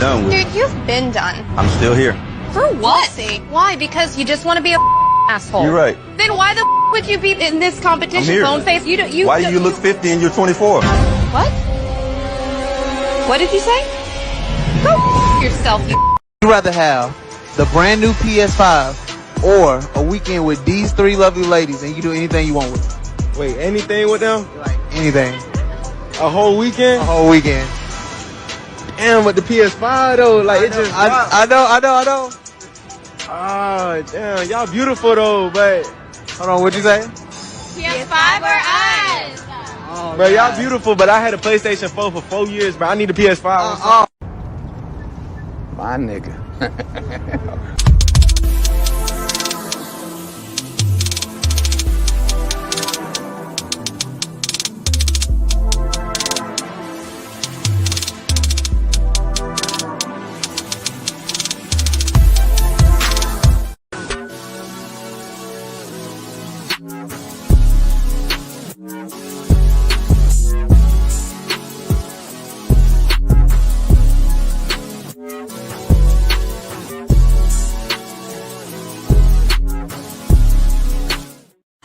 done with. Dude, you've been done. I'm still here. For what? Why? Because you just want to be a asshole. You're right. Then why the would you be in this competition, bone face? Why do you look 50 and you're 24? What? What did you say? Go yourself, you. You'd rather have the brand new PS5 or a weekend with these three lovely ladies and you do anything you want with them? Wait, anything with them? Like anything. A whole weekend? A whole weekend. Damn, with the PS5 though, like it just. I know. Oh, damn, y'all beautiful though, but. Hold on, what'd you say? PS5 or us? Oh, bro, y'all beautiful, but I had a PlayStation 4 for 4 years, bro. I need a PS5. My nigga.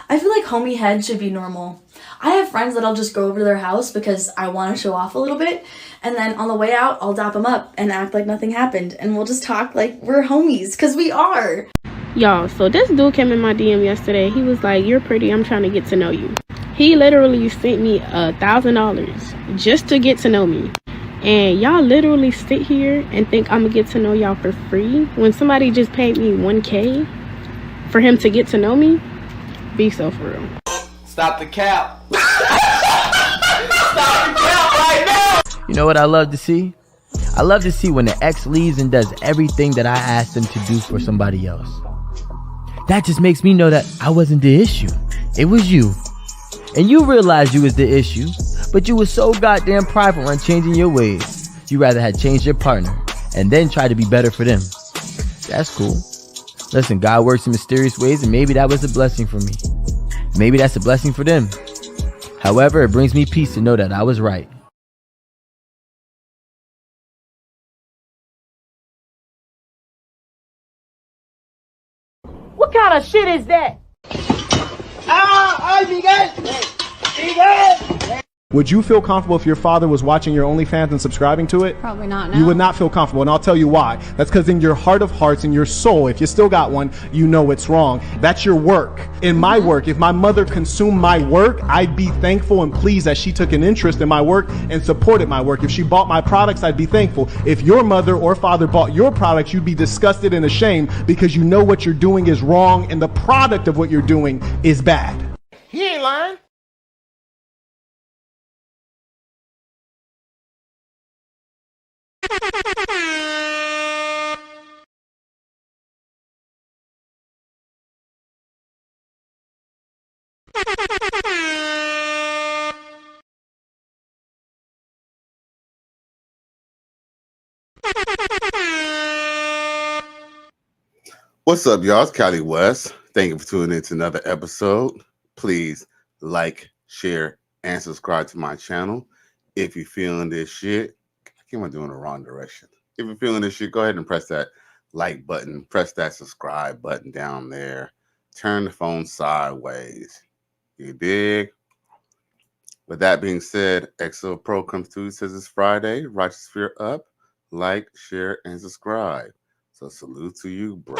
I feel like homie head should be normal. I have friends that I'll just go over to their house because I want to show off a little bit, and then on the way out, I'll dap them up and act like nothing happened, and we'll just talk like we're homies, because we are. Y'all, so this dude came in my DM yesterday. He was like, "You're pretty, I'm trying to get to know you." He literally sent me $1,000 just to get to know me. And y'all literally sit here and think I'm gonna get to know y'all for free when somebody just paid me $1K for him to get to know me? Be so for real. Stop the cap. Stop the cap right now. You know what I love to see? I love to see when the ex leaves and does everything that I asked them to do for somebody else. That just makes me know that I wasn't the issue. It was you. And you realized you was the issue, but you was so goddamn prideful on changing your ways. You rather had changed your partner and then try to be better for them. That's cool. Listen, God works in mysterious ways, and maybe that was a blessing for me. Maybe that's a blessing for them. However, it brings me peace to know that I was right. What kind of shit is that? Would you feel comfortable if your father was watching your OnlyFans and subscribing to it? Probably not, no. You would not feel comfortable, and I'll tell you why. That's because in your heart of hearts, in your soul, if you still got one, you know it's wrong. That's your work. In my work, if my mother consumed my work, I'd be thankful and pleased that she took an interest in my work and supported my work. If she bought my products, I'd be thankful. If your mother or father bought your products, you'd be disgusted and ashamed because you know what you're doing is wrong and the product of what you're doing is bad. He ain't lying. What's up, y'all? It's Cali West. Thank you for tuning in to another episode. Please like, share, and subscribe to my channel. If you're feeling this shit, I keep on doing the wrong direction. If you're feeling this shit, go ahead and press that like button. Press that subscribe button down there. Turn the phone sideways. You dig? With that being said, XO Pro comes through, says it's Friday. Righteous Sphere up. Like, share, and subscribe. So salute to you, bro.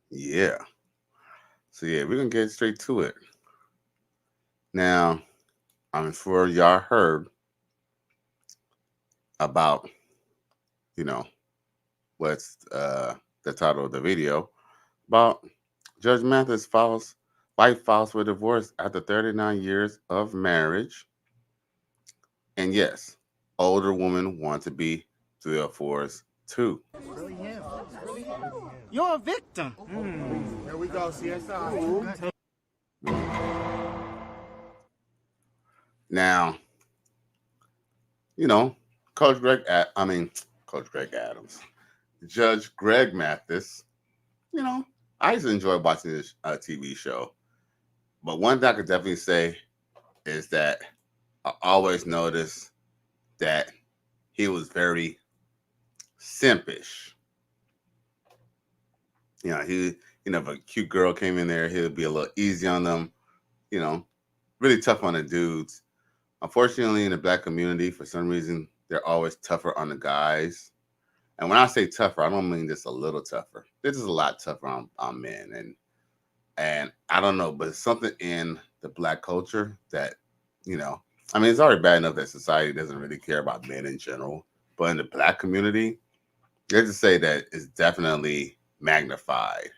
Yeah. So yeah, we're gonna get straight to it. Now, I'm sure y'all heard about, what's the title of the video about Judge Mathis wife files for divorce after 39 years of marriage. And yes, older women want to be 304s too. You're a victim. Here we go, CSI. Now, Coach Greg Adams, Judge Greg Mathis, I used to enjoy watching this TV show. But one thing I could definitely say is that I always notice that he was very simpish. You know, if a cute girl came in there, he'd be a little easy on them. You know, really tough on the dudes. Unfortunately, in the black community, for some reason, they're always tougher on the guys. And when I say tougher, I don't mean just a little tougher. They're just a lot tougher on men. And I don't know, but it's something in the black culture that, you know, I mean, it's already bad enough that society doesn't really care about men in general. But in the black community, let's just say that it's definitely magnified.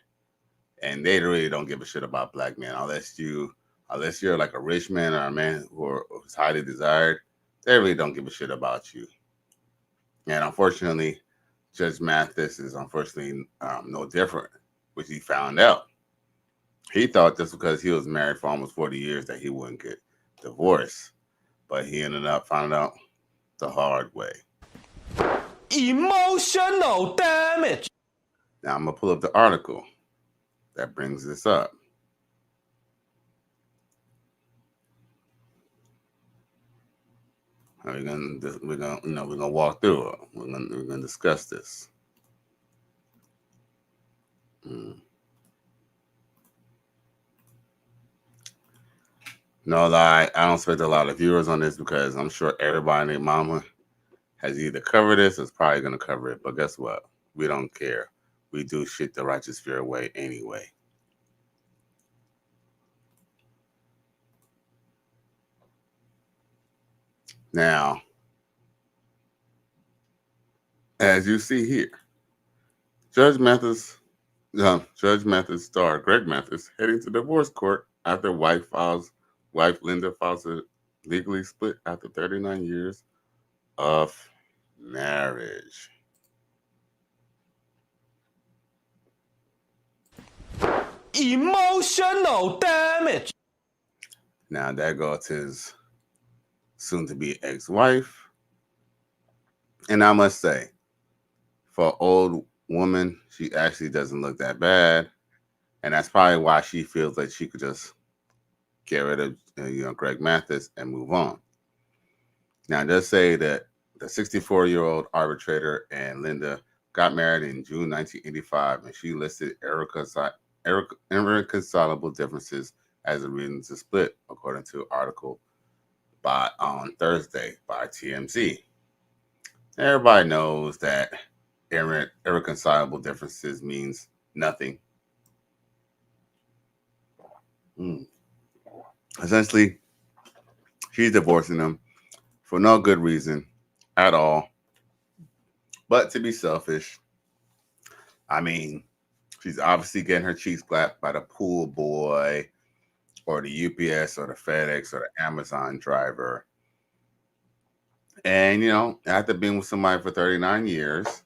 And they really don't give a shit about black men unless you're like a rich man or a man who's highly desired. They really don't give a shit about you. And unfortunately, Judge Mathis is unfortunately no different, which he found out. He thought just because he was married for almost 40 years that he wouldn't get divorced. But he ended up finding out the hard way. Emotional damage. Now I'm going to pull up the article that brings this up. We're gonna walk through it. We're gonna discuss this. No lie, I don't expect a lot of viewers on this because I'm sure everybody and their mama has either covered this or is probably gonna cover it. But guess what? We don't care. We do shit the righteous fear way anyway. Now, as you see here, Judge Mathis star Greg Mathis heading to divorce court after wife Linda files a legally split after 39 years of marriage. Emotional damage. Now there goes his soon-to-be ex-wife. And I must say, for an old woman, she actually doesn't look that bad. And that's probably why she feels like she could just get rid of Greg Mathis and move on. Now, it does say that the 64-year-old arbitrator and Linda got married in June 1985, and she listed irreconcilable differences as a reason to split, according to an article on Thursday by TMZ. Everybody knows that irreconcilable differences means nothing. Essentially, she's divorcing him for no good reason at all, but to be selfish. I mean, she's obviously getting her cheeks slapped by the pool boy or the UPS or the FedEx or the Amazon driver. And, after being with somebody for 39 years,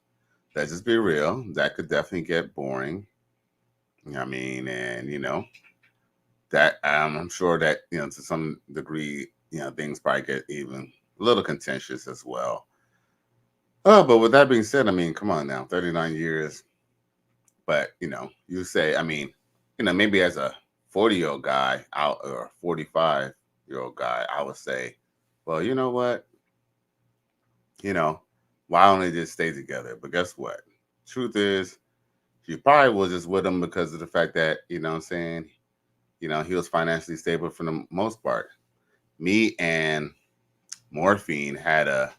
let's just be real, that could definitely get boring. I mean, and, that I'm sure that, to some degree, things probably get even a little contentious as well. But with that being said, I mean, come on now, 39 years. But, you say, I mean, maybe as a 40-year-old guy out or a 45-year-old guy, I would say, well, you know what? Why don't they just stay together? But guess what? Truth is, she probably was just with him because of the fact that, he was financially stable for the most part. Me and Morphine had a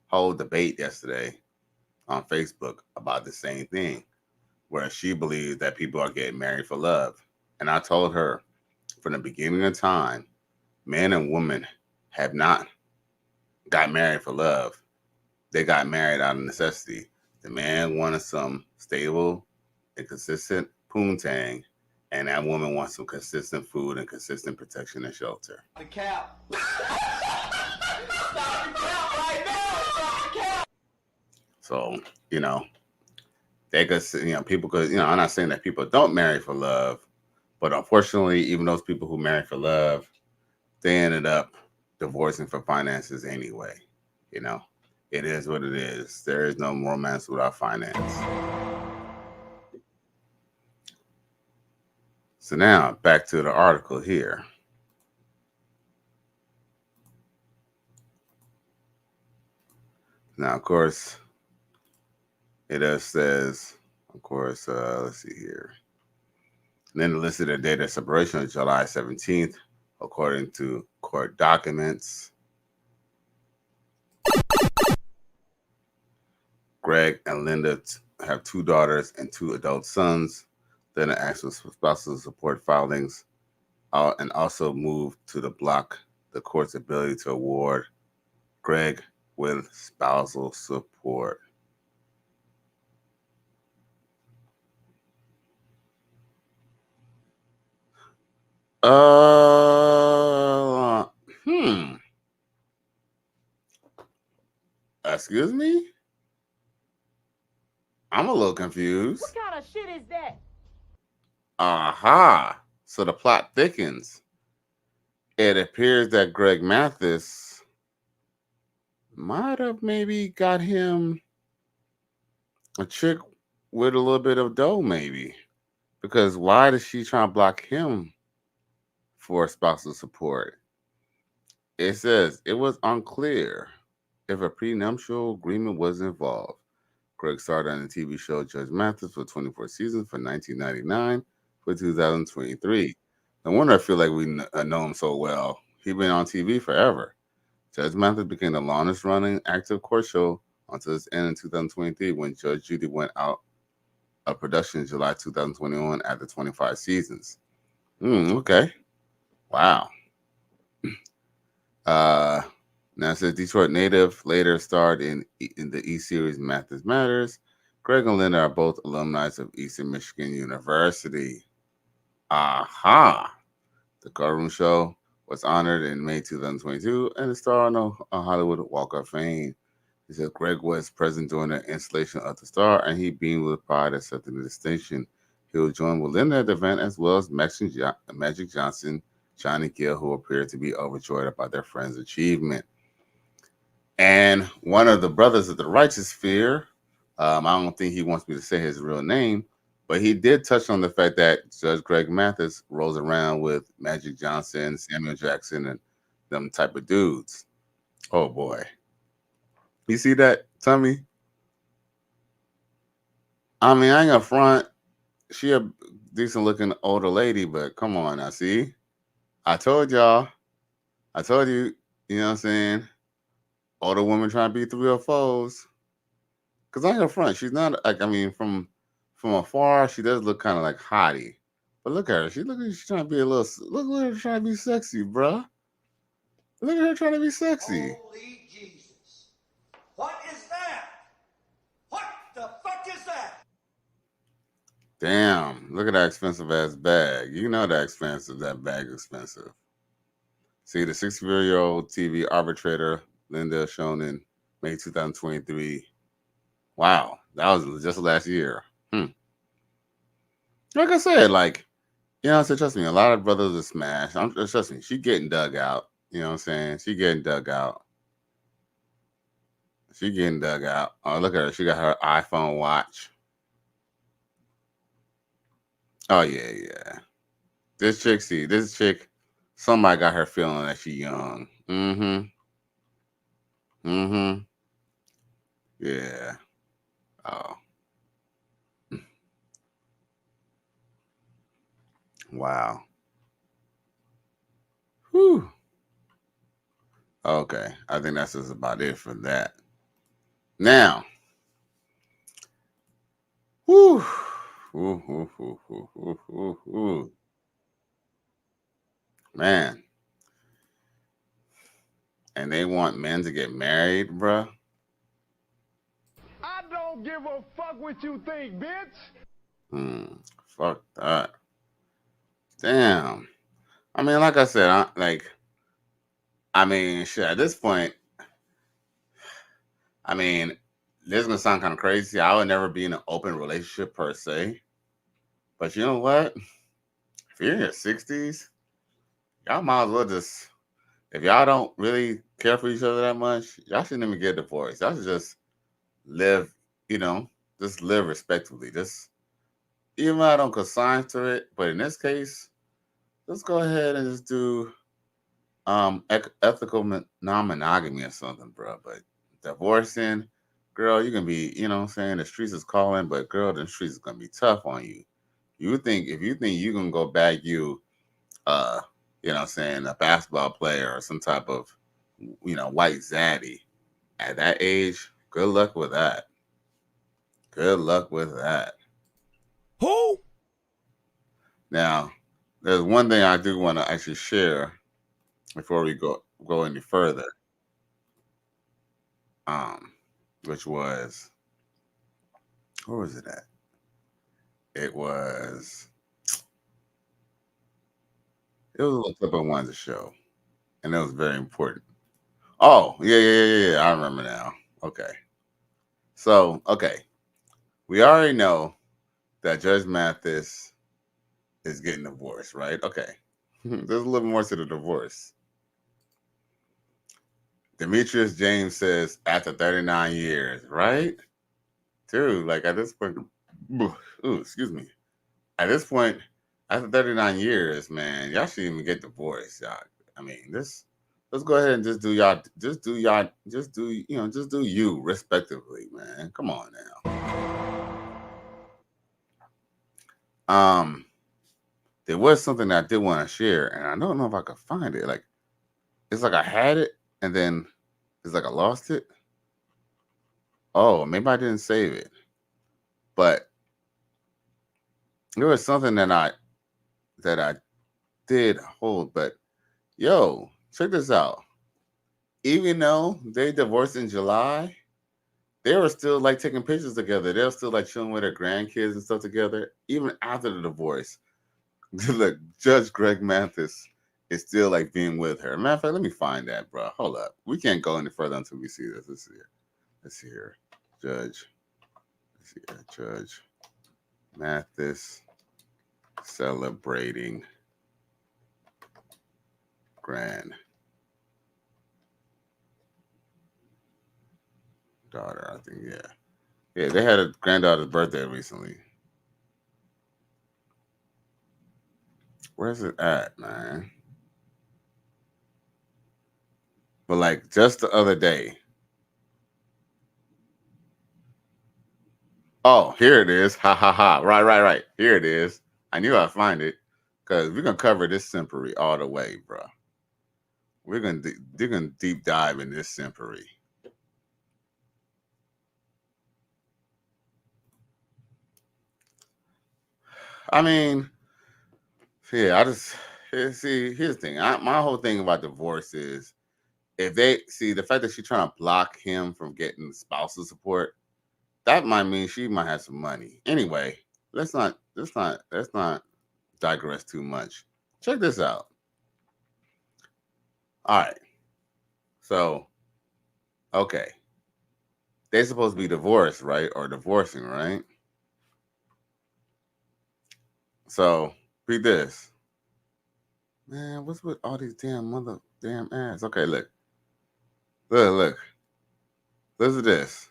whole debate yesterday on Facebook about the same thing, where she believes that people are getting married for love. And I told her from the beginning of time, men and women have not got married for love. They got married out of necessity. The man wanted some stable and consistent poontang, and that woman wants some consistent food and consistent protection and shelter. The cap. So, they could, people could, I'm not saying that people don't marry for love, but unfortunately, even those people who marry for love, they ended up divorcing for finances anyway. It is what it is. There is no romance without finance. So now back to the article here. Now, of course, it says, of course, let's see here. And then it listed the date of separation of July 17th, according to court documents. Greg and Linda have 2 daughters and 2 adult sons. Then it asked for spousal support filings and also moved to block the court's ability to award Greg with spousal support. Excuse me? I'm a little confused. What kind of shit is that? Aha! So the plot thickens. It appears that Greg Mathis might have maybe got him a chick with a little bit of dough, maybe. Because why does she try to block him for spousal support? It says it was unclear if a prenuptial agreement was involved. Greg started on the TV show Judge Mathis for 24 seasons from 1999 for 2023. No wonder I feel like we know him so well. He's been on TV forever. Judge Mathis became the longest running active court show until its end in 2023 when Judge Judy went out of production in July 2021 after 25 seasons. Okay. Wow. Now it says Detroit native later starred in the E-Series Mathis Matters. Greg and Linda are both alumni of Eastern Michigan University. Aha! The courtroom show was honored in May 2022 and it starred on a Hollywood Walk of Fame. He said Greg was present during the installation of the star and he beamed with pride accepting the distinction. He will join with Linda at the event as well as Magic Johnson, Johnny Gill, who appeared to be overjoyed about their friend's achievement. And one of the brothers of the Righteous Fear, I don't think he wants me to say his real name, but he did touch on the fact that Judge Greg Mathis rolls around with Magic Johnson, Samuel Jackson, and them type of dudes. Oh boy. You see that, Tommy? I mean, I ain't gonna front. She a decent looking older lady, but come on now, see? I told y'all. I told you, you know what I'm saying? Older women trying to be 304s. Because I ain't gonna front. She's not like, I mean, from afar, she does look kind of like hottie. But look at her. She's trying to be a little, look at her trying to be sexy, bruh. Look at her trying to be sexy. Holy Jesus. What is that? What the fuck is that? Damn, look at that expensive ass bag. You know that bag is expensive. See, the 64-year-old TV arbitrator, Linda, shown in May 2023. Wow, that was just last year. Like I said, like, you know, so trust me, a lot of brothers are smashed. Trust me, she getting dug out. You know what I'm saying? She getting dug out. Oh, look at her. She got her iPhone watch. Oh, yeah. This chick, somebody got her feeling that she young. Yeah. Oh. Wow. Whew. Okay. I think that's just about it for that. Now. Whew. Man. And they want men to get married, bruh. I don't give a fuck what you think, bitch. Fuck that. Damn. I mean, like I said, shit, at this point, I mean, this is going to sound kind of crazy. I would never be in an open relationship per se. But you know what? If you're in your 60s, y'all might as well just, if y'all don't really care for each other that much, y'all shouldn't even get divorced. Y'all should just live, just live respectfully. Just, even though I don't consign to it, but in this case, let's go ahead and just do ethical non-monogamy or something, bro. But divorcing, girl, you can be, you know what I'm saying, the streets is calling, but girl, the streets is gonna be tough on you. If you think you can go bag you you know what I'm saying, a basketball player or some type of, you know, white zaddy at that age, good luck with that. Good luck with that. Who? Now, there's one thing I do want to actually share before we go any further. Which was, where was it at? It was a little clip I wanted to show, and it was very important. Oh, yeah. I remember now. Okay. So, okay. We already know that Judge Mathis is getting divorced, right? Okay. There's a little more to the divorce. Demetrius James says after 39 years, right? Dude, like at this point, excuse me. At this point, after 39 years, man, y'all shouldn't even get divorced, y'all. I mean, let's go ahead and just do you respectively, man. Come on now. There was something that I did want to share, and I don't know if I could find it. Like, it's like I had it, and then it's like I lost it. Oh, maybe I didn't save it. But there was something that I did hold. But yo, check this out. Even though they divorced in July, they were still like taking pictures together. They were still like chilling with their grandkids and stuff together, even after the divorce. Look, Judge Greg Mathis is still like being with her. Matter of fact, let me find that, bro. Hold up. We can't go any further until we see this. Let's see here. Judge Mathis celebrating granddaughter, I think, yeah. Yeah, they had a granddaughter's birthday recently. Where's it at, man? But like just the other day. Oh, here it is. Ha ha ha. Right. Here it is. I knew I'd find it because we're gonna cover this simpery all the way, bro. We're gonna deep dive in this simpery. I mean, yeah, here's the thing. My whole thing about divorce is if they see the fact that she's trying to block him from getting spousal support, that might mean she might have some money. Anyway, let's not digress too much. Check this out. All right. So, okay. They're supposed to be divorced, right? Or divorcing, right? So, read this. Man, what's with all these damn ads? Okay, look. Listen to this.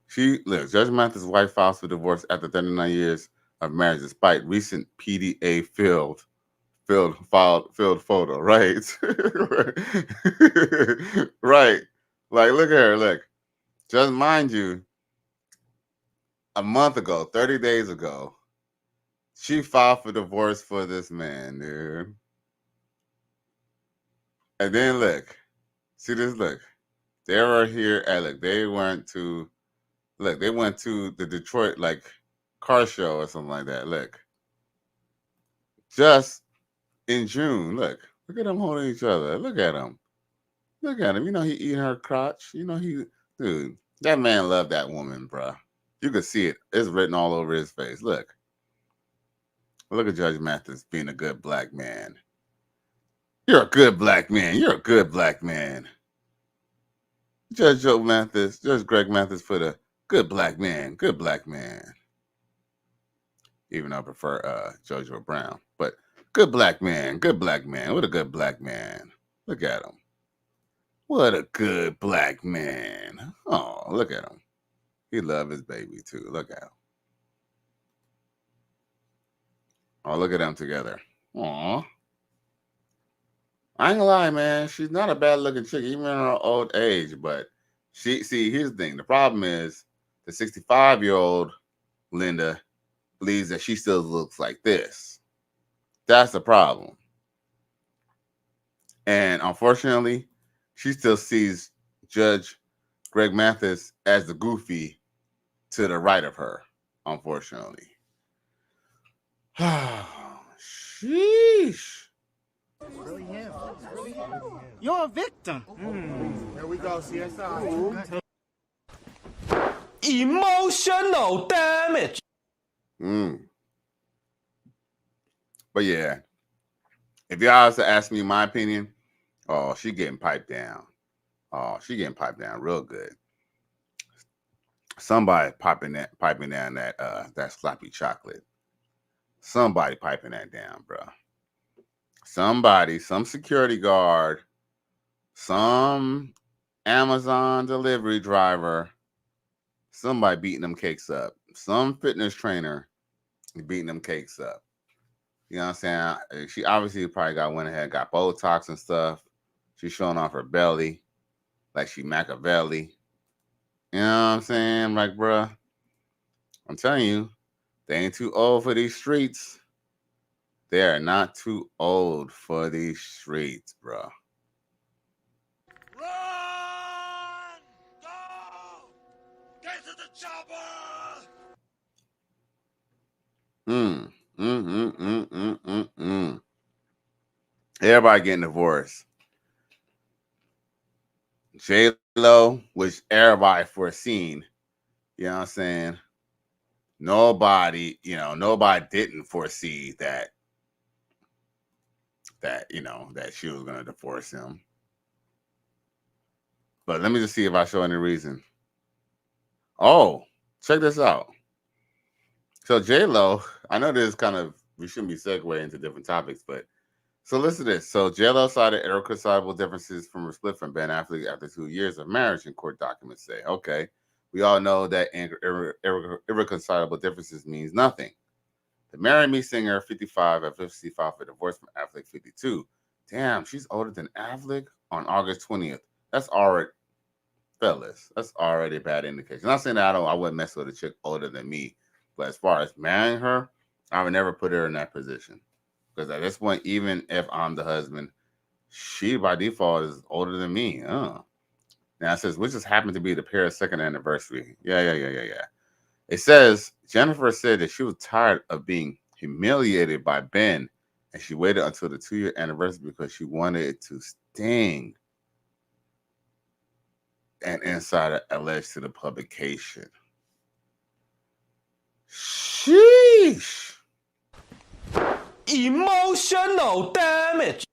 Judge Mathis' wife files for divorce after 39 years of marriage, despite recent PDA filled photo, right? Right. Like, look at her, look. Just mind you, a month ago, 30 days ago, she filed for divorce for this man, dude. And then look, see this, look. They were here at, they went to the Detroit, car show or something like that. Look. Just in June, look at them holding each other. Look at him. You know he eating her crotch. You know dude, that man loved that woman, bruh. You can see it. It's written all over his face. Look at Judge Mathis being a good black man. You're a good black man. You're a good black man. Judge Greg Mathis put a good black man. Good black man. Even though I prefer JoJo Brown, but good black man. What a good black man. Look at him. What a good black man. Oh, look at him. He love his baby too. Look at him. Oh, look at them together. Aw. I ain't gonna lie, man. She's not a bad looking chick, even in her old age, but Here's the thing. The problem is the 65-year-old Linda believes that she still looks like this. That's the problem. And unfortunately, she still sees Judge Greg Mathis as the goofy to the right of her, unfortunately. Sheesh. You're a victim. Here we go, CSI. Emotional damage. But yeah, if y'all was to ask me my opinion, oh, she getting piped down. Oh, she getting piped down real good. Somebody piping down that sloppy chocolate. Somebody piping that down, bro. Somebody, some security guard, some Amazon delivery driver, somebody beating them cakes up. Some fitness trainer beating them cakes up. You know what I'm saying? She obviously probably went ahead, got Botox and stuff. She's showing off her belly like she Machiavelli. You know what I'm saying? Like, bruh, I'm telling you, they ain't too old for these streets. They are not too old for these streets, bruh. Run! Go! Get to the chopper! Everybody getting divorced. J-Lo, which everybody foreseen. You know what I'm saying? Nobody didn't foresee that she was going to divorce him. But let me just see if I show any reason. Oh, check this out. So J-Lo, I know this we shouldn't be segueing into different topics, but so listen to this. So J-Lo cited irreconcilable differences from her split from Ben Affleck after 2 years of marriage, in court documents say. Okay, we all know that irreconcilable differences means nothing. The Marry Me singer, 55, at 55 for divorce from Affleck, 52. Damn, she's older than Affleck on August 20th. That's already, fellas, that's already a bad indication. I'm not saying that I wouldn't mess with a chick older than me, but as far as marrying her, I would never put her in that position. Because at this point, even if I'm the husband, she by default is older than me. Now it says, which just happened to be the pair's second anniversary. Yeah. It says, Jennifer said that she was tired of being humiliated by Ben, and she waited until the 2-year anniversary because she wanted it to sting. An insider alleged to the publication. Sheesh. Emotional damage.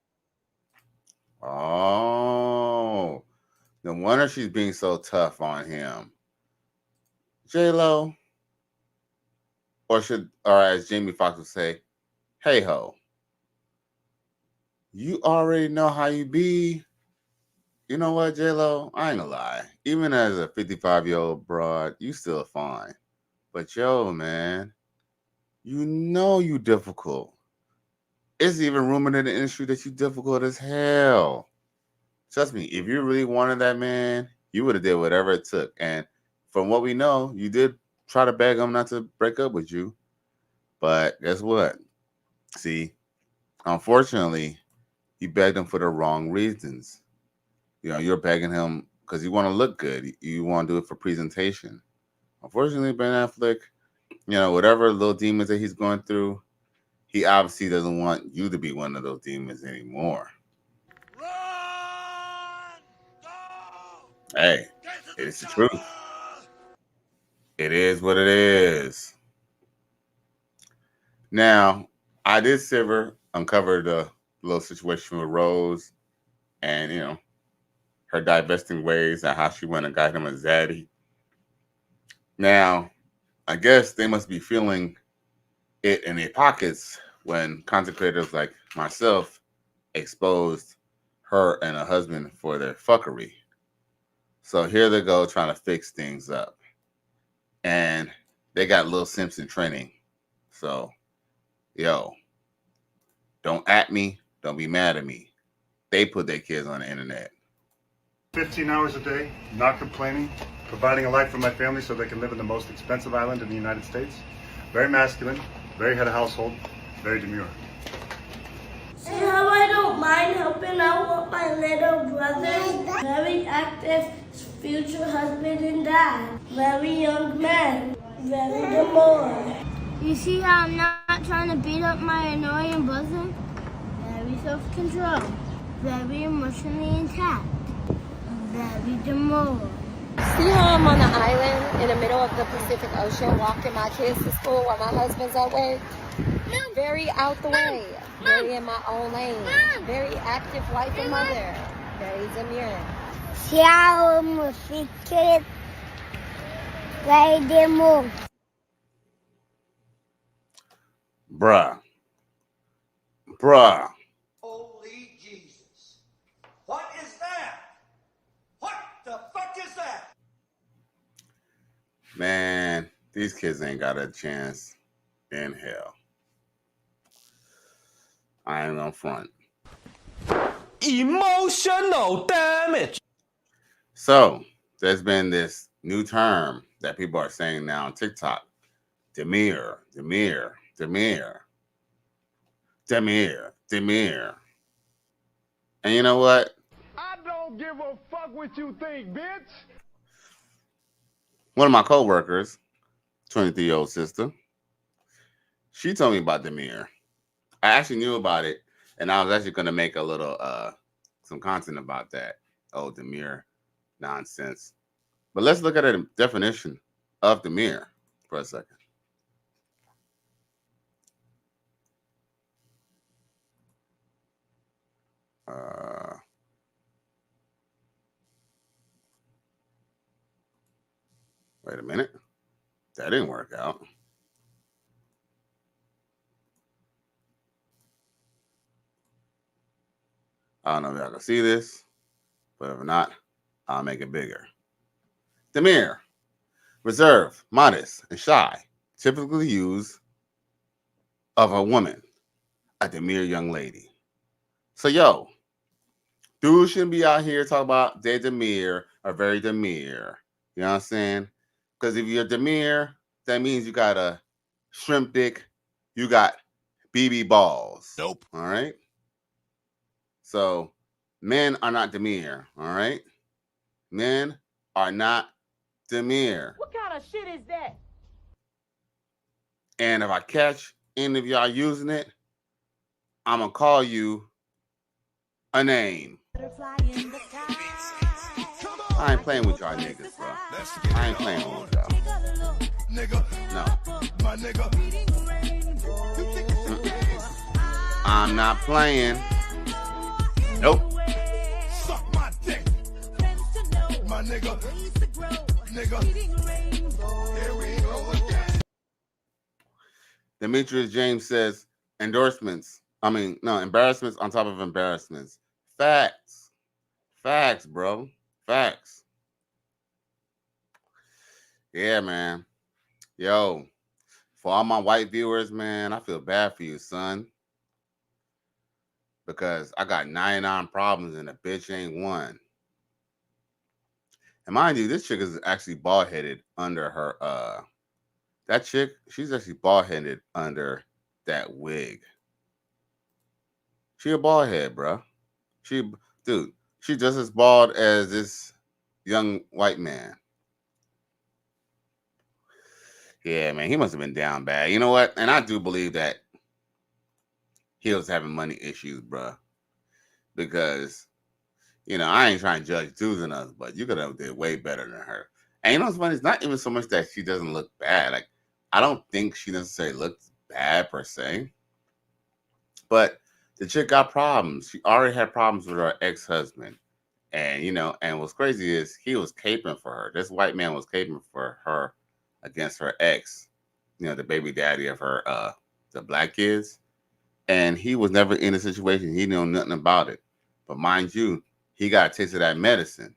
Oh, no wonder she's being so tough on him. J-Lo, or as Jamie Foxx would say, hey ho. You already know how you be. You know what, J-Lo? I ain't gonna lie. Even as a 55-year-old broad, you still fine. But yo, man, you know you difficult. It's even rumored in the industry that you difficult as hell. Trust me, if you really wanted that man, you would have did whatever it took. And from what we know, you did try to beg him not to break up with you. But guess what? See, unfortunately, you begged him for the wrong reasons. You're begging him because you want to look good. You want to do it for presentation. Unfortunately, Ben Affleck, whatever little demons that he's going through, he obviously doesn't want you to be one of those demons anymore. Run! Go! Hey, it's the truth. It is what it is. Now, I did uncover the little situation with Rose and, her divesting ways and how she went and got him a zaddy. Now, I guess they must be feeling it in their pockets when content creators like myself exposed her and her husband for their fuckery. So here they go trying to fix things up. And they got Lil Simpson training. So, don't at me. Don't be mad at me. They put their kids on the internet. 15 hours a day, not complaining, providing a life for my family so they can live in the most expensive island in the United States. Very masculine, very head of household, very demure. And how I don't mind helping out with my little brother. Very active future husband and dad. Very young man. Very demure. You see how I'm not trying to beat up my annoying brother? Very self-control. Very emotionally intact. Very demure. See how I'm on the island in the middle of the Pacific Ocean walking my kids to school while my husband's at work? Very out the way. Very in my own lane. Very active wife and mother. Very demure. See how I'm a fit kid? Very demure. Bruh. Holy Jesus. What is that? What the fuck is that? Man, these kids ain't got a chance in hell. I ain't gonna front. Emotional damage. So, there's been this new term that people are saying now on TikTok. Demure. And you know what? I don't give a fuck what you think, bitch. One of my coworkers, 23-year-old sister, she told me about Demure. I actually knew about it, and I was actually going to make a little some content about that. Oh, Demure nonsense. But let's look at a definition of Demure for a second. Wait a minute. That didn't work out. I don't know if y'all can see this, but if not, I'll make it bigger. Demure, reserved, modest, and shy, typically used of a woman, a demure young lady. So, yo, dudes shouldn't be out here talking about they're demure or very demure. You know what I'm saying? Because if you're demure, that means you got a shrimp dick, you got BB balls. Nope. All right? So, men are not demure, all right? Men are not demure. What kind of shit is that? And if I catch any of y'all using it, I'm going to call you a name. I ain't playing with y'all niggas, bro. I ain't playing with y'all. No. I'm not playing. Nope. Suck my dick. My nigga. Here we go again. Demetrius James says embarrassments on top of embarrassments. Facts. Facts, bro. Facts. Yeah, man. Yo, for all my white viewers, man, I feel bad for you, son. Because I got 99 problems and a bitch ain't one. And mind you, this chick is actually bald-headed under her, that chick, she's actually bald-headed under that wig. She a bald head, bro. She just as bald as this young white man. Yeah, man, he must have been down bad. You know what? And I do believe that he was having money issues, bro. Because, I ain't trying to judge dudes and us, but you could have did way better than her. And you know what's funny? It's not even so much that she doesn't look bad. Like, I don't think she necessarily looks bad per se. But the chick got problems. She already had problems with her ex-husband. And, and what's crazy is he was caping for her. This white man was caping for her against her ex, the baby daddy of her, the black kids. And he was never in a situation. He knew nothing about it. But mind you, he got a taste of that medicine.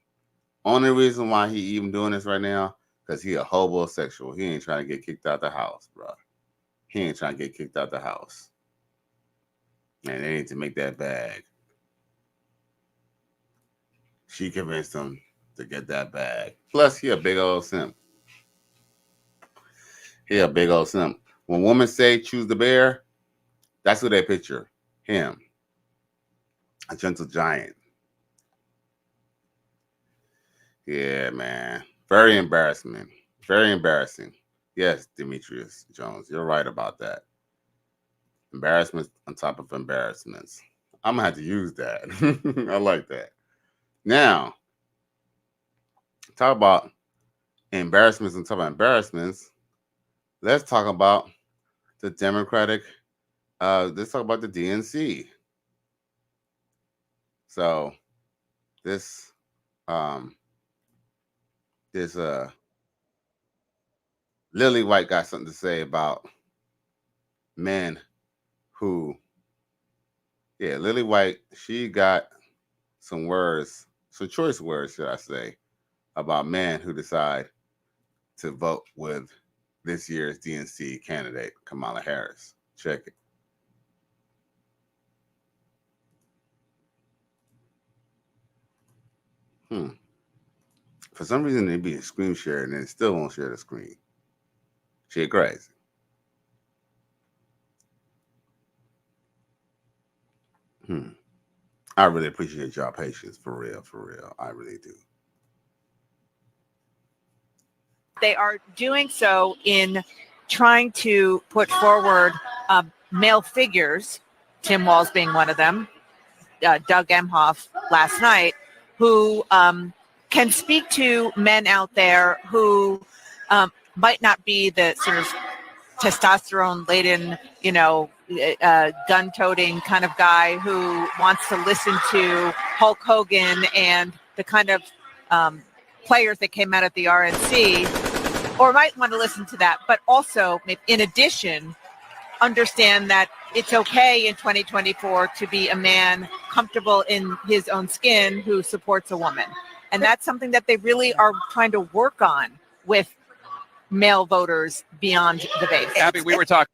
Only reason why he even doing this right now, because he a homosexual. He ain't trying to get kicked out the house, bro. He ain't trying to get kicked out the house. And they need to make that bag. she convinced him to get that bag. Plus, he a big old simp. He a big old simp. When women say choose the bear, that's who they picture. Him. A gentle giant. Yeah, man. Very embarrassing. Very embarrassing. Yes, Demetrius Jones, you're right about that. Embarrassments on top of embarrassments. I'm going to have to use that. I like that. Now, talk about embarrassments on top of embarrassments. Let's talk about the Democratic, let's talk about the DNC. So, this Lily White got something to say about men who, Lily White, she got some words, some choice words, should I say, about men who decide to vote with this year's DNC candidate, Kamala Harris. Check it. For some reason, they be screen sharing and it still won't share the screen. Shit crazy. I really appreciate y'all patience, for real, for real. I really do. They are doing so in trying to put forward male figures, Tim Walz being one of them, Doug Emhoff last night, who can speak to men out there who might not be the sort of testosterone-laden, gun-toting kind of guy who wants to listen to Hulk Hogan and the kind of players that came out at the RNC, or might want to listen to that, but also, in addition, understand that it's okay in 2024 to be a man comfortable in his own skin who supports a woman. And that's something that they really are trying to work on with male voters beyond the base. Abby, we were talking.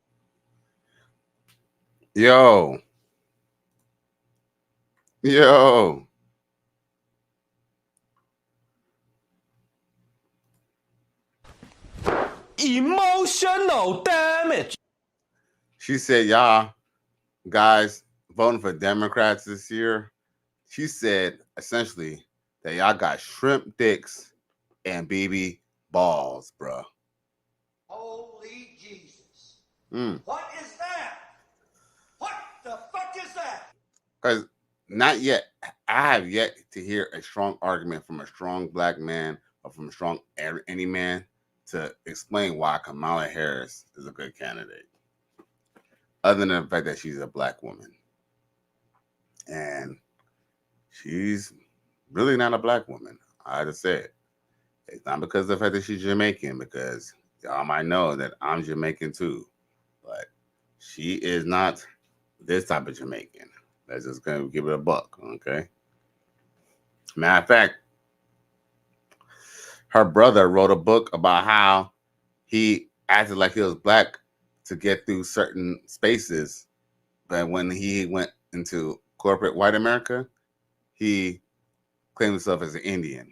Yo. Emotional damage. She said, y'all guys voting for Democrats this year. She said essentially that y'all got shrimp dicks and BB balls, bro. Holy Jesus. What is that? What the fuck is that? Because not yet. I have yet to hear a strong argument from a strong black man or from a strong any man to explain why Kamala Harris is a good candidate, other than the fact that she's a black woman. And she's really not a black woman. I just said it's not because of the fact that she's Jamaican, because y'all might know that I'm Jamaican too, but she is not this type of Jamaican. Let's just gonna give it a buck, okay? Matter of fact, her brother wrote a book about how he acted like he was black to get through certain spaces, but when he went into corporate white America, he claimed himself as an Indian.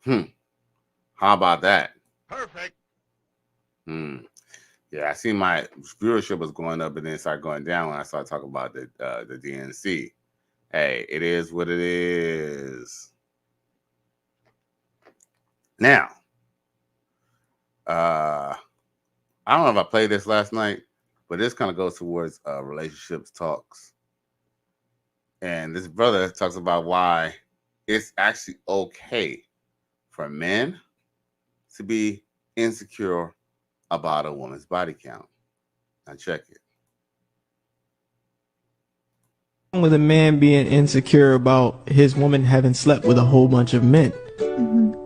How about that? Perfect. Yeah, I see my viewership was going up and then it started going down when I started talking about the DNC. Hey, it is what it is. Now, I don't know if I played this last night, but this kind of goes towards relationships talks. And this brother talks about why it's actually okay for men to be insecure about a woman's body count. Now check it. With a man being insecure about his woman having slept with a whole bunch of men.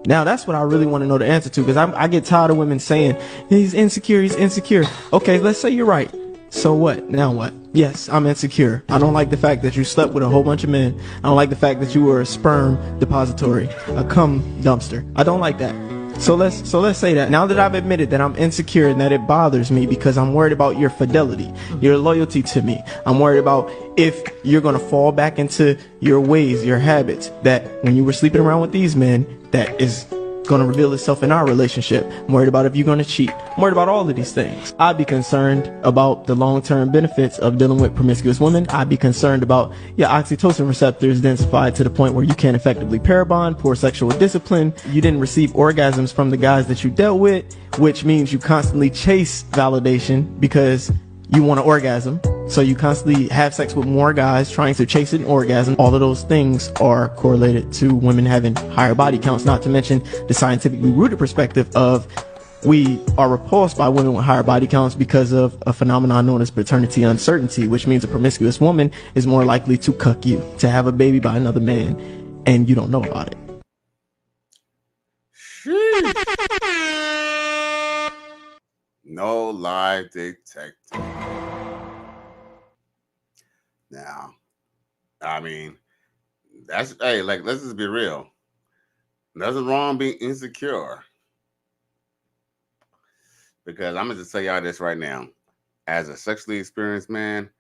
Now that's what I really want to know the answer to, because I get tired of women saying he's insecure. Okay, let's say you're right. So what? Now what? Yes, I'm insecure. I don't like the fact that you slept with a whole bunch of men. I don't like the fact that you were a sperm depository, a cum dumpster. I don't like that. So let's say that now that I've admitted that I'm insecure and that it bothers me because I'm worried about your fidelity, your loyalty to me. I'm worried about if you're going to fall back into your ways, your habits, that when you were sleeping around with these men, that is going to reveal itself in our relationship. I'm worried about if you're going to cheat. I'm worried about all of these things. I'd be concerned about the long-term benefits of dealing with promiscuous women. I'd be concerned about your oxytocin receptors densified to the point where you can't effectively pair bond, poor sexual discipline. You didn't receive orgasms from the guys that you dealt with, which means you constantly chase validation because you want an orgasm. So you constantly have sex with more guys trying to chase an orgasm. All of those things are correlated to women having higher body counts, not to mention the scientifically rooted perspective of we are repulsed by women with higher body counts because of a phenomenon known as paternity uncertainty, which means a promiscuous woman is more likely to cuck you, to have a baby by another man, and you don't know about it. No lie detector. Now, I mean, that's, hey, like, let's just be real. Nothing wrong being insecure. Because I'm going to just tell y'all this right now. As a sexually experienced man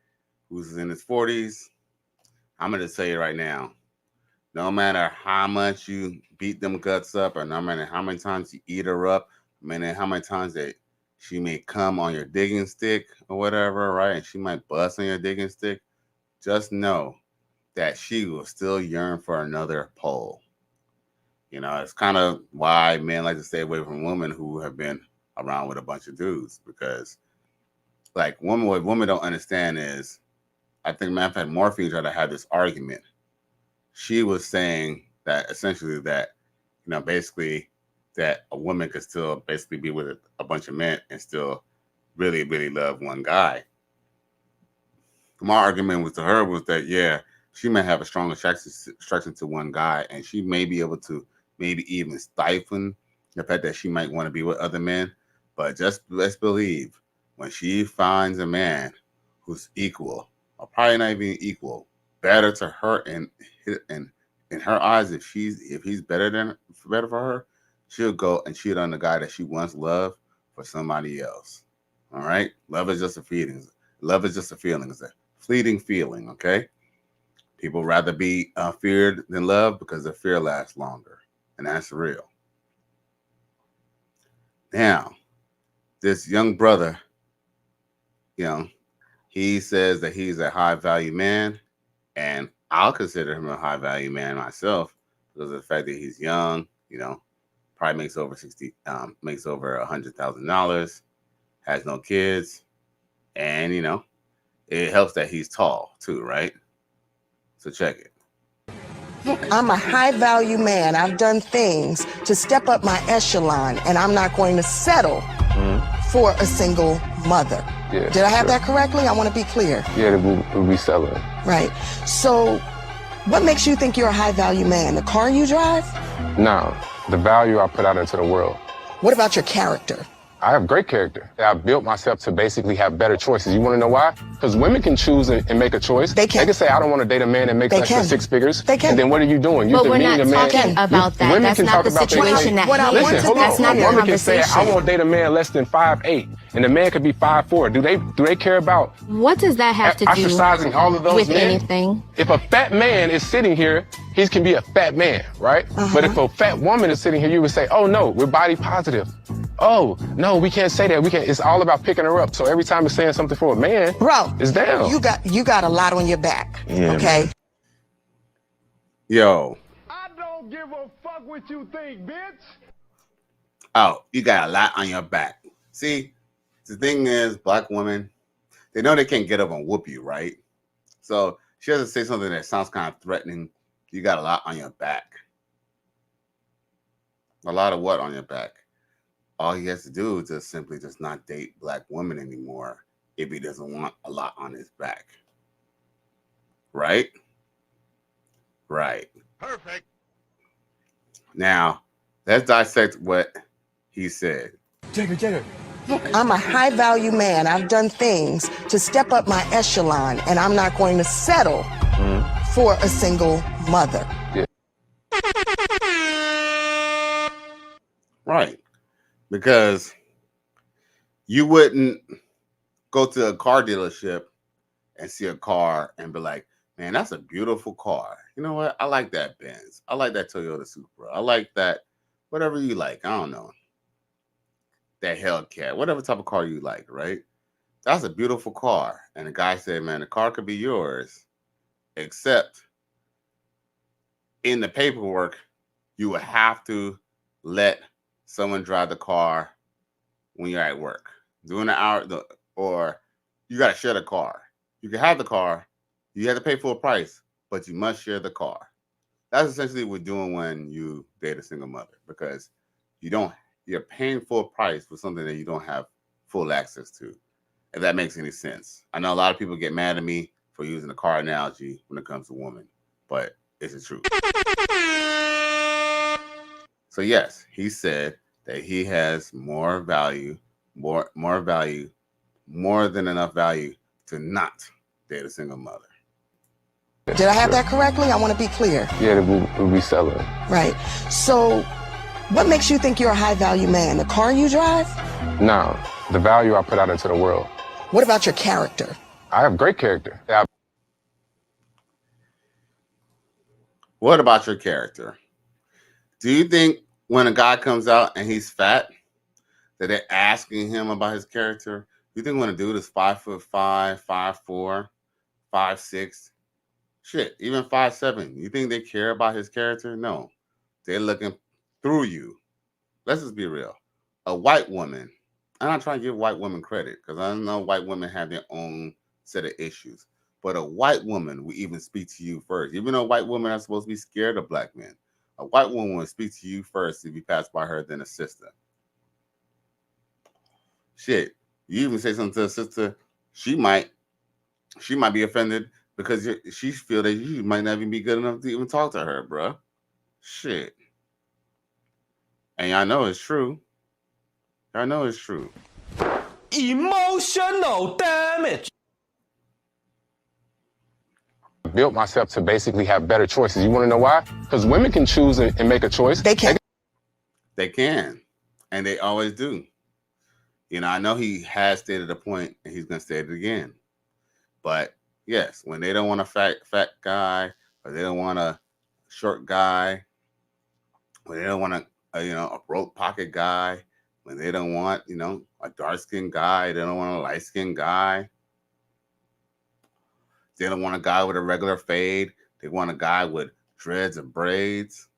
who's in his 40s, I'm going to tell you right now, no matter how much you beat them guts up, or no matter how many times you eat her up, no matter how many times that she may come on your digging stick or whatever, right? And she might bust on your digging stick. Just know that she will still yearn for another pole. You know, it's kind of why men like to stay away from women who have been around with a bunch of dudes, because like what women don't understand is, I think I've had Morphine try to have this argument. She was saying that essentially that, you know, basically that a woman could still basically be with a bunch of men and still really, really love one guy. My argument was to her was that, yeah, she may have a strong attraction to one guy, and she may be able to maybe even stifle the fact that she might want to be with other men. But just let's believe, when she finds a man who's equal, or probably not even equal, better to her in her eyes, if he's better for her, she'll go and cheat on the guy that she once loved for somebody else. All right, love is just a feeling. Love is just a feeling. It's a fleeting feeling. Okay, people rather be feared than loved because the fear lasts longer, and that's real. Now, this young brother, you know, he says that he's a high value man, and I'll consider him a high value man myself because of the fact that he's young, you know, probably makes over $100,000, has no kids, and you know, it helps that he's tall too, right? So check it. I'm a high value man. I've done things to step up my echelon, and I'm not going to settle for a single mother. Yeah, did I have that correctly? I want to be clear. Yeah, we'll be selling. Right. So what makes you think you're a high value man? The car you drive? No, the value I put out into the world. What about your character? I have great character. I built myself to basically have better choices. You want to know why? Because women can choose and make a choice. They can. They can say, I don't want to date a man that makes less than 6 figures. They can. And then what are you doing? You're But we're not demeaning a man. talking about that. Women That's can not talk the about situation that Listen, hold That's on. not the Women can say, conversation. I won't date a man less than 5'8", and the man could be 5'4". Do they care about What does that have to do ostracizing all of those with men? anything? If a fat man is sitting here, he can be a fat man, right? But if a fat woman is sitting here, you would say, oh no, we're body positive. Oh no, we can't say that. We can't. It's all about picking her up. So every time it's saying something for a man, bro, it's down. You got a lot on your back. Yeah, okay. Man. Yo. I don't give a fuck what you think, bitch. Oh, you got a lot on your back. See, the thing is, black women, they know they can't get up and whoop you, right? So she has to say something that sounds kind of threatening. You got a lot on your back. A lot of what on your back? All he has to do is just simply just not date black women anymore if he doesn't want a lot on his back. Right? Right. Perfect. Now, let's dissect what he said. Jagger. I'm a high value man. I've done things to step up my echelon, and I'm not going to settle for a single mother. Yeah. Right. Because you wouldn't go to a car dealership and see a car and be like, man, that's a beautiful car. You know what? I like that Benz. I like that Toyota Supra. I like that, whatever you like. I don't know. That Hellcat, whatever type of car you like, right? That's a beautiful car. And the guy said, man, the car could be yours, except in the paperwork, you would have to let someone drive the car when you're at work. During the hour, or you got to share the car. You can have the car, you have to pay full price, but you must share the car. That's essentially what we're doing when you date a single mother, because you're paying full price for something that you don't have full access to, if that makes any sense. I know a lot of people get mad at me for using the car analogy when it comes to women, but it's the truth. So yes, he said that he has more value, more than enough value to not date a single mother. Did I have that correctly? I want to be clear. Yeah, we'll resell it. Right. So what makes you think you're a high value man? The car you drive? No, the value I put out into the world. What about your character? I have great character. What about your character? Do you think when a guy comes out and he's fat, that they're asking him about his character? Do you think when a dude is 5'5", 5'4", 5'6", shit, even 5'7", you think they care about his character? No. They're looking through you. Let's just be real. A white woman, I'm not trying to give white women credit, because I know white women have their own set of issues. But a white woman will even speak to you first. Even though white women are supposed to be scared of black men, a white woman will speak to you first if you pass by her than a sister. Shit, you even say something to a sister, she might be offended because she feel that you might not even be good enough to even talk to her, bruh. Shit. And y'all know it's true. Y'all know it's true. Emotional damage. Built myself to basically have better choices. You want to know why? Because women can choose and make a choice. They can. They can. And they always do. You know, I know he has stated a point and he's going to state it again. But yes, when they don't want a fat guy, or they don't want a short guy, or they don't want a broke pocket guy, when they don't want, a dark-skinned guy, they don't want a light-skinned guy. They don't want a guy with a regular fade. They want a guy with dreads and braids.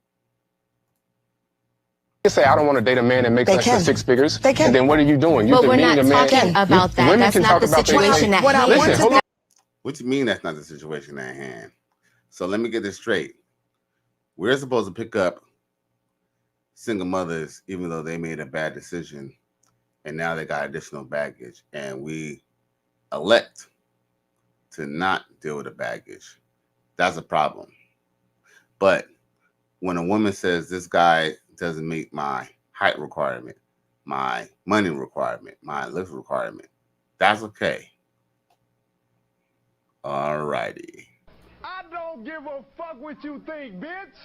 They say, I don't want to date a man that makes less than 6 figures. They can. And then what are you doing? But we're not talking about that. That's not the situation at hand. Listen, hold on. What you mean that's not the situation at hand? So let me get this straight. We're supposed to pick up single mothers even though they made a bad decision and now they got additional baggage, and we elect to not deal with the baggage. That's a problem. But when a woman says this guy doesn't meet my height requirement, my money requirement, my looks requirement, that's okay. All righty. I don't give a fuck what you think, bitch.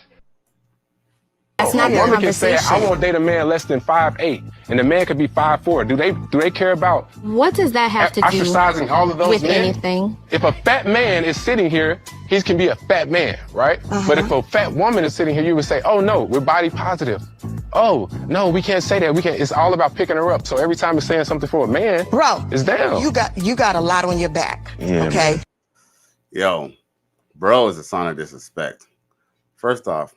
That's not the woman can say, conversation. I won't date a man less than 5'8", and the man could be 5'4". Do they care about What does that have to do ostracizing all of those with men? anything? If a fat man is sitting here, he can be a fat man, right? But if a fat woman is sitting here, you would say, oh no, we're body positive. Oh no, we can't say that. We can't. It's all about picking her up. So every time it's saying something for a man, bro, it's down. You got a lot on your back. Yeah, okay. Man. Yo, bro is a sign of disrespect. First off,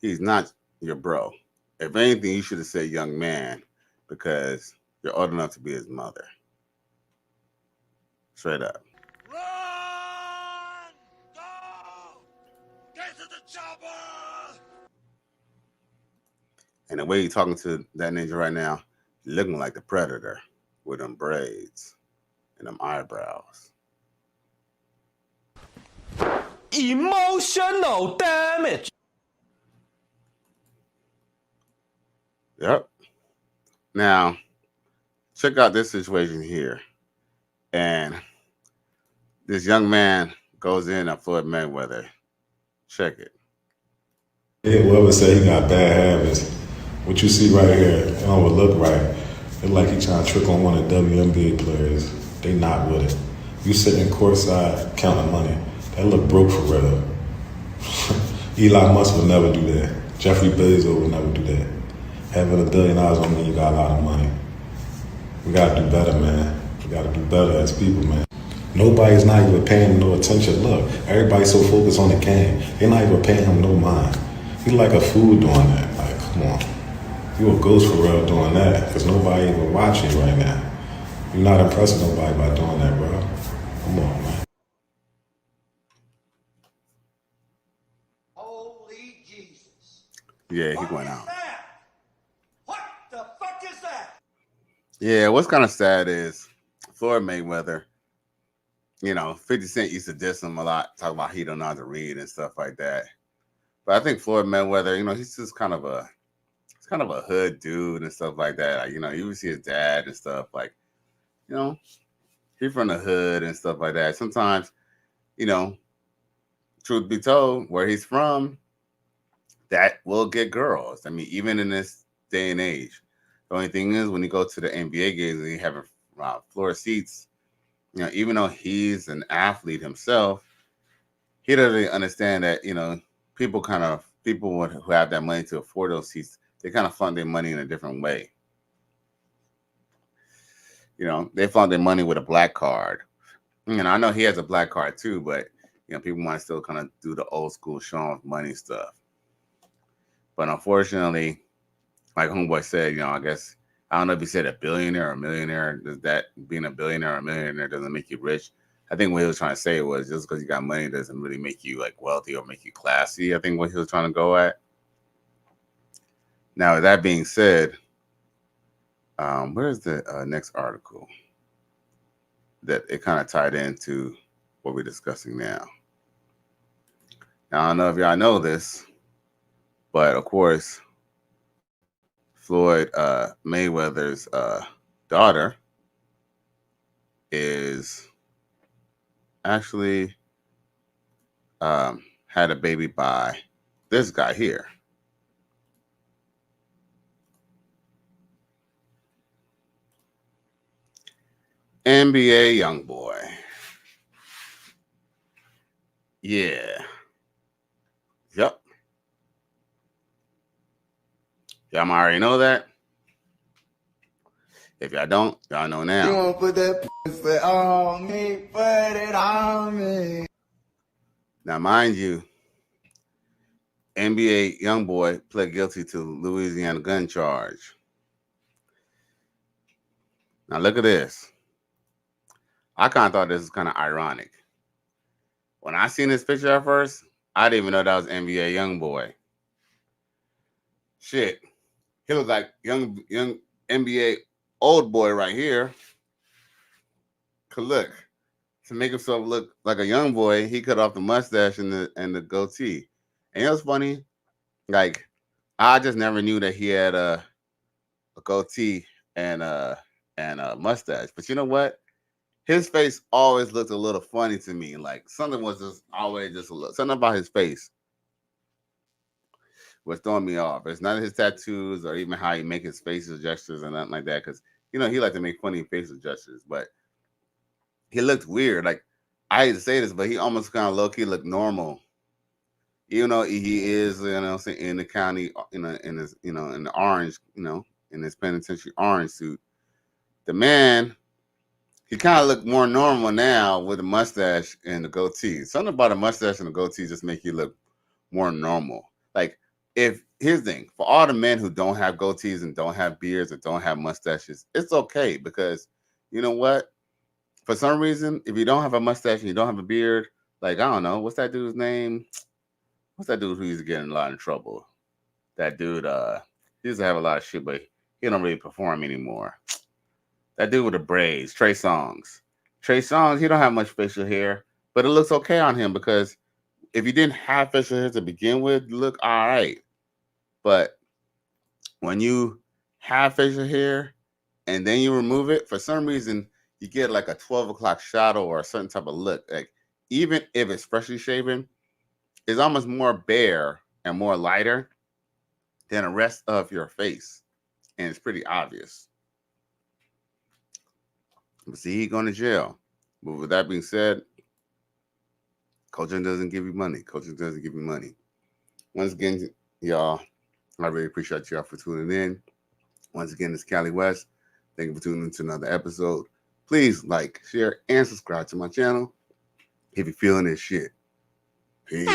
he's not your bro. If anything, you should have said young man, because you're old enough to be his mother. Straight up. Run! Go! Get to the chopper! And the way you're talking to that ninja right now, you're looking like the Predator with them braids and them eyebrows. Emotional damage. Yep. Now, check out this situation here. And this young man goes in on Floyd Mayweather. Check it. Yeah, whoever say he got bad habits, What you see right here, it don't look right. It's like he trying to trick on one of the WNBA players. They not with it. You sitting courtside counting money. That look broke for real. Elon Musk would never do that. Jeffrey Bezos would never do that. Having $1 billion don't mean you got a lot of money. We gotta do better, man. We gotta do better as people, man. Nobody's not even paying him no attention. Look, everybody's so focused on the game. They're not even paying him no mind. He's like a fool doing that. Like, come on. You a ghost for real doing that, because nobody even watching you right now. You're not impressing nobody by doing that, bro. Come on, man. Holy Jesus. Yeah, he went out. What the fuck is that? Yeah, what's kind of sad is Floyd Mayweather, you know, 50 Cent used to diss him a lot, talk about he don't know how to read and stuff like that. But I think Floyd Mayweather, you know, he's just kind of a hood dude and stuff like that. Like, you know, you would see his dad and stuff, like, you know, he's from the hood and stuff like that. Sometimes, you know, truth be told, where he's from, that will get girls. I mean, even in this day and age. The only thing is, when you go to the NBA games and you have floor seats, you know, even though he's an athlete himself, he doesn't really understand that, you know, people who have that money to afford those seats, they kind of fund their money in a different way. You know, they fund their money with a black card. You know, I know he has a black card too, but, you know, people want to still kind of do the old school showing money stuff. But unfortunately, like Homeboy said, you know, I guess, I don't know if he said a billionaire or a millionaire. Does that being a billionaire or a millionaire doesn't make you rich? I think what he was trying to say was just because you got money doesn't really make you like wealthy or make you classy. I think what he was trying to go at. Now, with that being said, where's the next article that it kind of tied into what we're discussing now? Now, I don't know if y'all know this, but of course, Floyd Mayweather's daughter is actually had a baby by this guy here. NBA young boy. Yeah. Yep. Y'all already know that. If y'all don't, y'all know now. You wanna put that pussy on me, put it on me. Now, mind you, NBA young boy pled guilty to Louisiana gun charge. Now, look at this. I kind of thought this was kind of ironic. When I seen this picture at first, I didn't even know that was NBA young boy. Shit. He looked like young NBA old boy right here. Cause look, to make himself look like a young boy, he cut off the mustache and the goatee. And it was funny, like I just never knew that he had a goatee and a mustache. But you know what? His face always looked a little funny to me. Like something was just always just a little something about his face was throwing me off. It's not his tattoos or even how he make his facial gestures and nothing like that. Because you know he like to make funny facial gestures, but he looked weird. Like I hate to say this, but he almost kind of low key looked normal, even though he is, you know, in the county, in his, you know, in the orange, you know, in his penitentiary orange suit. The man, he kind of looked more normal now with the mustache and the goatee. Something about a mustache and a goatee just make you look more normal. Like, if here's the thing, for all the men who don't have goatees and don't have beards or don't have mustaches, it's okay because you know what? For some reason, if you don't have a mustache and you don't have a beard, like I don't know, what's that dude's name? What's that dude who used to get in a lot of trouble? That dude, he used to have a lot of shit, but he don't really perform anymore. That dude with the braids, Trey Songz. Trey Songz, he don't have much facial hair, but it looks okay on him because if you didn't have facial hair to begin with, you look all right. But when you have facial hair and then you remove it, for some reason, you get like a 12 o'clock shadow or a certain type of look. Like even if it's freshly shaven, it's almost more bare and more lighter than the rest of your face. And it's pretty obvious. But see, he going to jail. But with that being said, coaching doesn't give you money. Coaching doesn't give you money. Once again, y'all, I really appreciate y'all for tuning in. Once again, it's Cali West. Thank you for tuning in to another episode. Please like, share, and subscribe to my channel if you're feeling this shit. Peace.